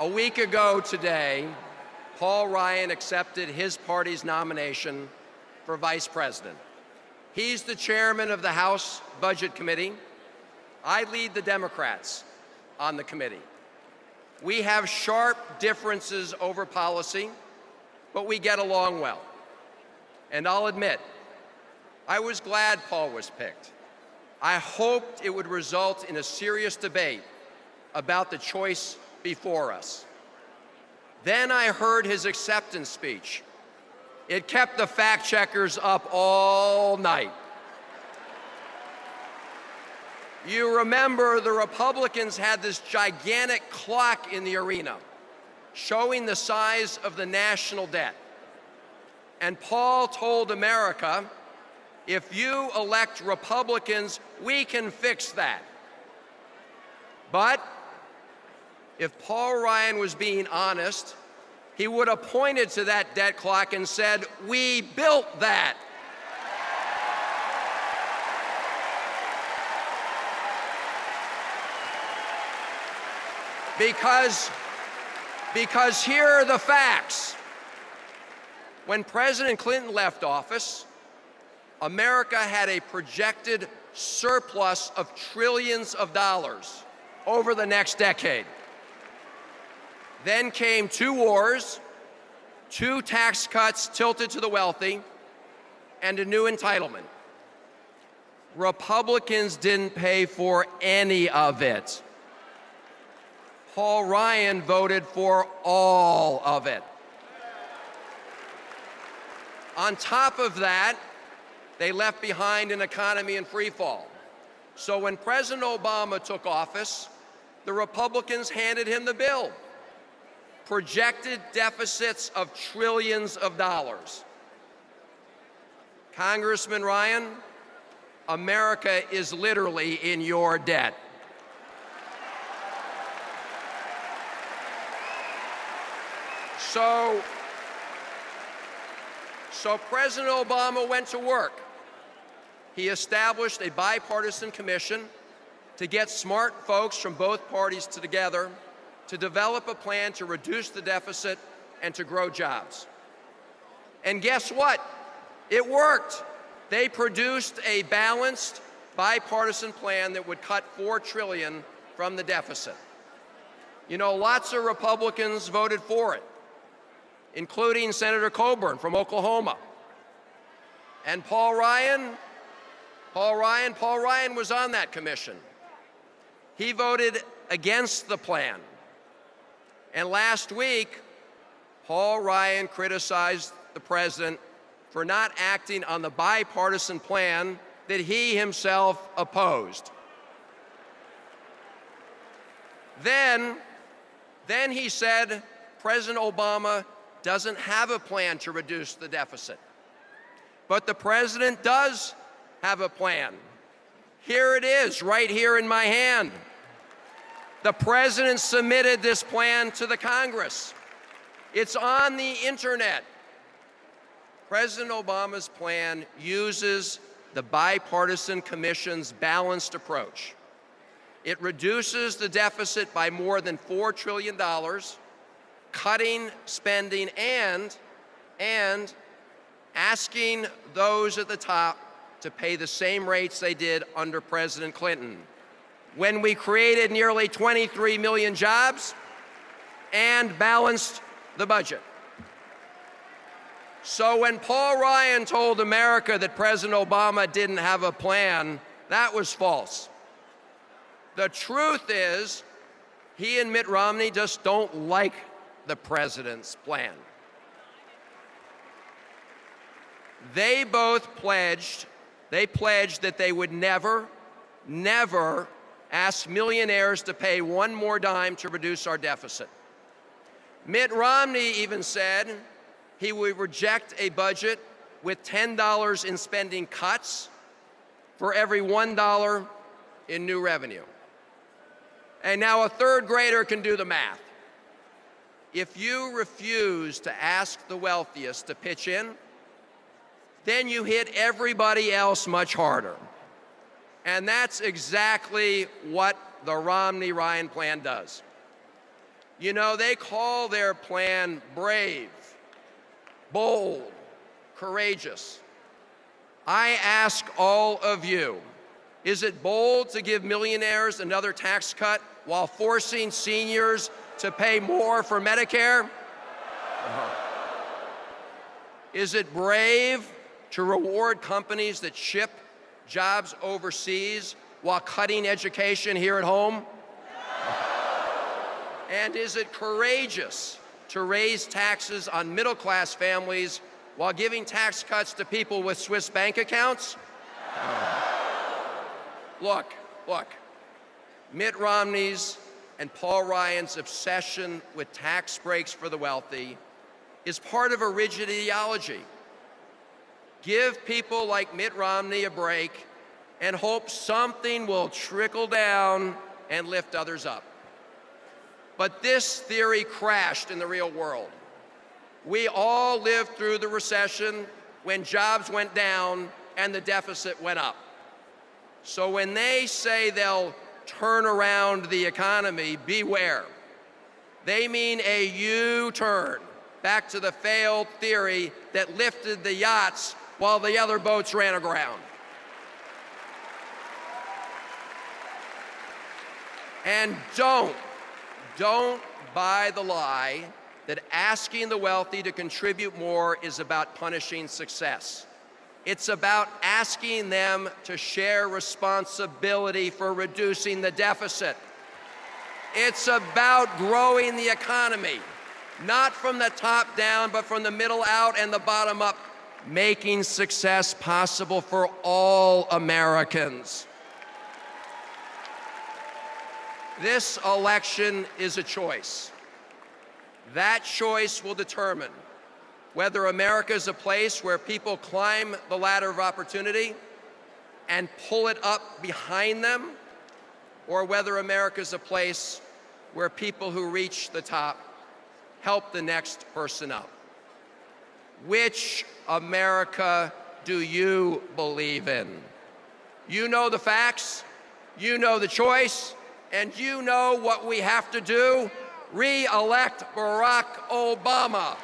A week ago today, Paul Ryan accepted his party's nomination for vice president. He's the chairman of the House Budget Committee. I lead the Democrats on the committee. We have sharp differences over policy, but we get along well. And I'll admit, I was glad Paul was picked. I hoped it would result in a serious debate about the choice before us. Then I heard his acceptance speech. It kept the fact checkers up all night. You remember the Republicans had this gigantic clock in the arena showing the size of the national debt. And Paul told America, if you elect Republicans, we can fix that. But if Paul Ryan was being honest, he would have pointed to that debt clock and said, we built that. Because here are the facts. When President Clinton left office, America had a projected surplus of trillions of dollars over the next decade. Then came 2 wars, 2 tax cuts tilted to the wealthy, and a new entitlement. Republicans didn't pay for any of it. Paul Ryan voted for all of it. On top of that, they left behind an economy in free fall. So when President Obama took office, the Republicans handed him the bill. Projected deficits of trillions of dollars. Congressman Ryan, America is literally in your debt. So President Obama went to work. He established a bipartisan commission to get smart folks from both parties together to develop a plan to reduce the deficit and to grow jobs. And guess what? It worked. They produced a balanced bipartisan plan that would cut $4 trillion from the deficit. You know, lots of Republicans voted for it, including Senator Coburn from Oklahoma. And Paul Ryan was on that commission. He voted against the plan. And last week, Paul Ryan criticized the president for not acting on the bipartisan plan that he himself opposed. Then he said President Obama doesn't have a plan to reduce the deficit. But the president does have a plan. Here it is, right here in my hand. The president submitted this plan to the Congress. It's on the internet. President Obama's plan uses the bipartisan commission's balanced approach. It reduces the deficit by more than $4 trillion, cutting spending and asking those at the top to pay the same rates they did under President Clinton, when we created nearly 23 million jobs and balanced the budget. So when Paul Ryan told America that President Obama didn't have a plan, that was false. The truth is, he and Mitt Romney just don't like the president's plan. They both pledged that they would never ask millionaires to pay one more dime to reduce our deficit. Mitt Romney even said he would reject a budget with $10 in spending cuts for every $1 in new revenue. And now a third grader can do the math. If you refuse to ask the wealthiest to pitch in, then you hit everybody else much harder. And that's exactly what the Romney-Ryan plan does. You know, they call their plan brave, bold, courageous. I ask all of you, is it bold to give millionaires another tax cut while forcing seniors to pay more for Medicare? Is it brave to reward companies that ship jobs overseas while cutting education here at home? And is it courageous to raise taxes on middle-class families while giving tax cuts to people with Swiss bank accounts? Look, Mitt Romney's and Paul Ryan's obsession with tax breaks for the wealthy is part of a rigid ideology. Give people like Mitt Romney a break and hope something will trickle down and lift others up. But this theory crashed in the real world. We all lived through the recession when jobs went down and the deficit went up. So when they say they'll turn around the economy, beware. They mean a U-turn back to the failed theory that lifted the yachts while the other boats ran aground. And don't buy the lie that asking the wealthy to contribute more is about punishing success. It's about asking them to share responsibility for reducing the deficit. It's about growing the economy, not from the top down, but from the middle out and the bottom up, making success possible for all Americans. This election is a choice. That choice will determine whether America is a place where people climb the ladder of opportunity and pull it up behind them, or whether America is a place where people who reach the top help the next person up. Which America do you believe in? You know the facts, you know the choice, and you know what we have to do: re-elect Barack Obama.